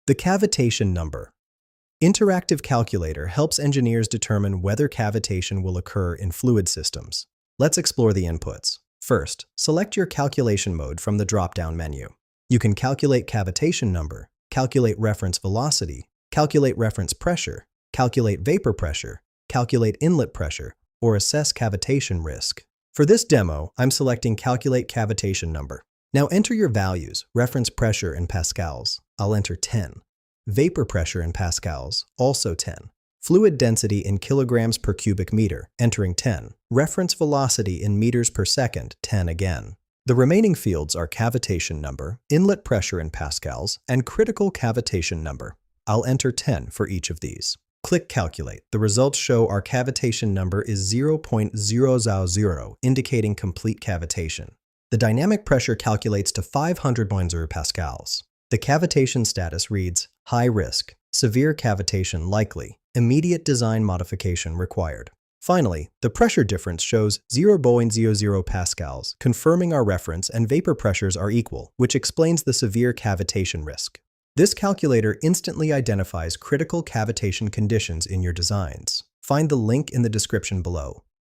The cavitation number. Interactive calculator helps engineers determine whether cavitation will occur in fluid systems. Let's explore the inputs. First, select your calculation mode from the drop-down menu. You can calculate cavitation number, calculate reference velocity, calculate reference pressure, calculate vapor pressure, calculate inlet pressure, or assess cavitation risk. For this demo, I'm selecting Calculate Cavitation Number. Now enter your values, reference pressure in pascals. I'll enter 10. Vapor pressure in pascals, also 10. Fluid density in kilograms per cubic meter, entering 10. Reference velocity in meters per second, 10 again. The remaining fields are cavitation number, inlet pressure in pascals, and critical cavitation number. I'll enter 10 for each of these. Click Calculate. The results show our cavitation number is 0.000, indicating complete cavitation. The dynamic pressure calculates to 500 pascals. The cavitation status reads high risk, severe cavitation likely, immediate design modification required. Finally, the pressure difference shows 0.00 pascals, confirming our reference and vapor pressures are equal, which explains the severe cavitation risk. This calculator instantly identifies critical cavitation conditions in your designs. Find the link in the description below.